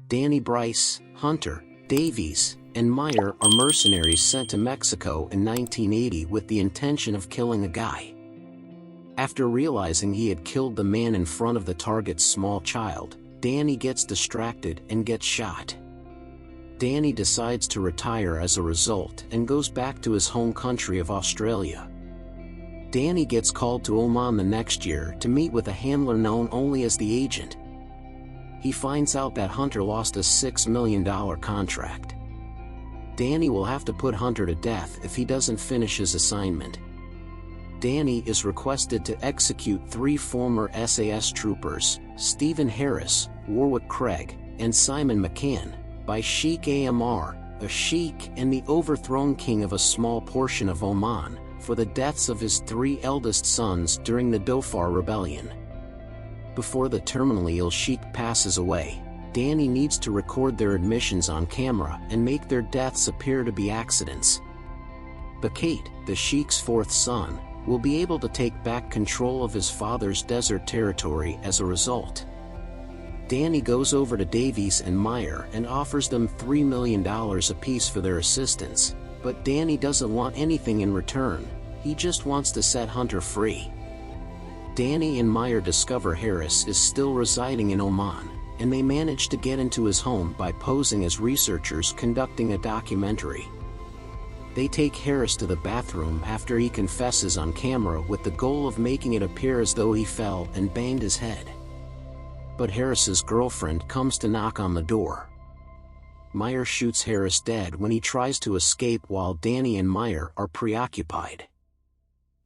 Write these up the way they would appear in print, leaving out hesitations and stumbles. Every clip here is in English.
Danny, Bryce, Hunter, Davies, and Meyer are mercenaries sent to Mexico in 1980 with the intention of killing a guy. After realizing he had killed the man in front of the target's small child, Danny gets distracted and gets shot. Danny decides to retire as a result and goes back to his home country of Australia. Danny gets called to Oman the next year to meet with a handler known only as the Agent. He finds out that Hunter lost a $6 million contract. Danny will have to put Hunter to death if he doesn't finish his assignment. Danny is requested to execute 3 former SAS troopers, Stephen Harris, Warwick Craig, and Simon McCann, by Sheikh Amr, a sheikh and the overthrown king of a small portion of Oman, for the deaths of his 3 eldest sons during the Dhofar rebellion. Before the terminally ill sheikh passes away, Danny needs to record their admissions on camera and make their deaths appear to be accidents. Bakate, the sheikh's 4th son, will be able to take back control of his father's desert territory as a result. Danny goes over to Davies and Meyer and offers them $3 million apiece for their assistance, but Danny doesn't want anything in return, he just wants to set Hunter free. Danny and Meyer discover Harris is still residing in Oman, and they manage to get into his home by posing as researchers conducting a documentary. They take Harris to the bathroom after he confesses on camera with the goal of making it appear as though he fell and banged his head. But Harris's girlfriend comes to knock on the door. Meyer shoots Harris dead when he tries to escape while Danny and Meyer are preoccupied.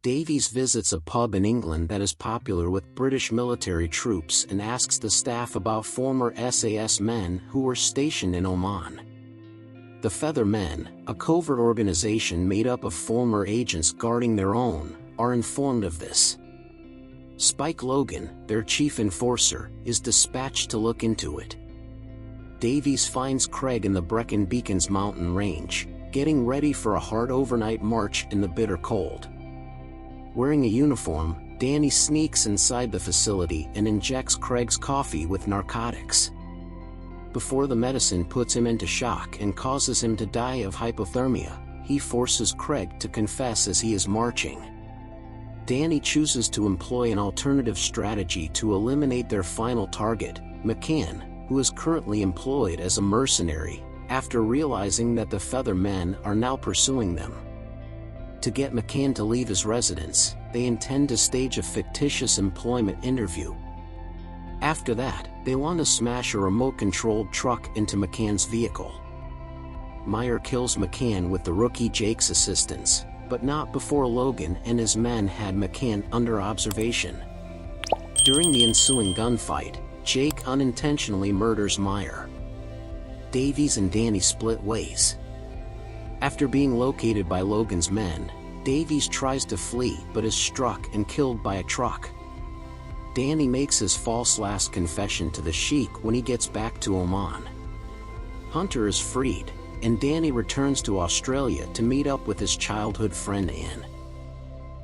Davies visits a pub in England that is popular with British military troops and asks the staff about former SAS men who were stationed in Oman. The Feather Men, a covert organization made up of former agents guarding their own, are informed of this. Spike Logan, their chief enforcer, is dispatched to look into it. Davies finds Craig in the Brecon Beacons mountain range, getting ready for a hard overnight march in the bitter cold. Wearing a uniform, Danny sneaks inside the facility and injects Craig's coffee with narcotics. Before the medicine puts him into shock and causes him to die of hypothermia, he forces Craig to confess as he is marching. Danny chooses to employ an alternative strategy to eliminate their final target, McCann, who is currently employed as a mercenary, after realizing that the Feather Men are now pursuing them. To get McCann to leave his residence, they intend to stage a fictitious employment interview. After that, they want to smash a remote-controlled truck into McCann's vehicle. Meyer kills McCann with the rookie Jake's assistance, but not before Logan and his men had McCann under observation. During the ensuing gunfight, Jake unintentionally murders Meyer. Davies and Danny split ways. After being located by Logan's men, Davies tries to flee but is struck and killed by a truck. Danny makes his false last confession to the sheik when he gets back to Oman. Hunter is freed, and Danny returns to Australia to meet up with his childhood friend Anne.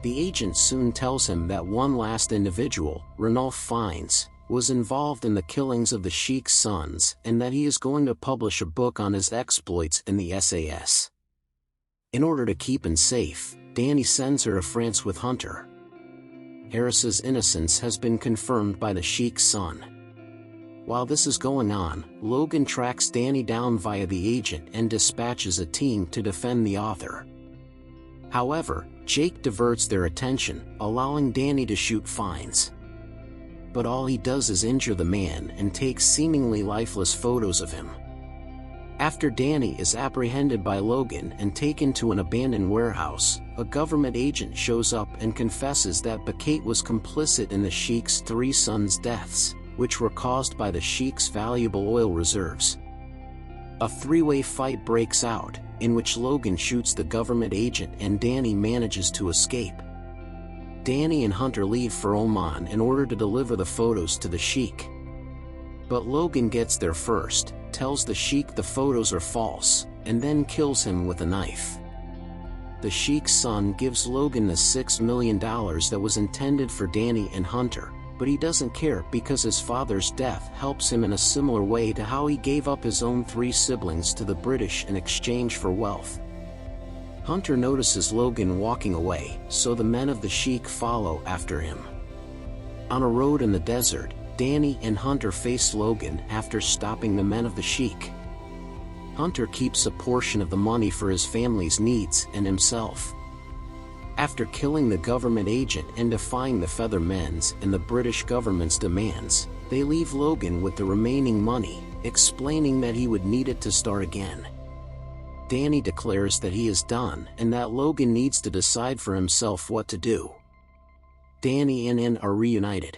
The agent soon tells him that one last individual, Ranulph Fiennes, was involved in the killings of the sheik's sons and that he is going to publish a book on his exploits in the SAS. In order to keep him safe, Danny sends her to France with Hunter. Harris's innocence has been confirmed by the sheik's son. While this is going on, Logan tracks Danny down via the agent and dispatches a team to defend the author. However, Jake diverts their attention, allowing Danny to shoot Fiennes. But all he does is injure the man and takes seemingly lifeless photos of him. After Danny is apprehended by Logan and taken to an abandoned warehouse, a government agent shows up and confesses that Bakate was complicit in the sheik's 3 sons' deaths, which were caused by the sheik's valuable oil reserves. A 3-way fight breaks out, in which Logan shoots the government agent and Danny manages to escape. Danny and Hunter leave for Oman in order to deliver the photos to the sheik. But Logan gets there first, tells the sheik the photos are false, and then kills him with a knife. The sheik's son gives Logan the $6 million that was intended for Danny and Hunter, but he doesn't care because his father's death helps him in a similar way to how he gave up his own 3 siblings to the British in exchange for wealth. Hunter notices Logan walking away, so the men of the Sheik follow after him. On a road in the desert, Danny and Hunter face Logan after stopping the men of the Sheik. Hunter keeps a portion of the money for his family's needs and himself. After killing the government agent and defying the Feathermen's and the British government's demands, they leave Logan with the remaining money, explaining that he would need it to start again. Danny declares that he is done and that Logan needs to decide for himself what to do. Danny and Ann are reunited.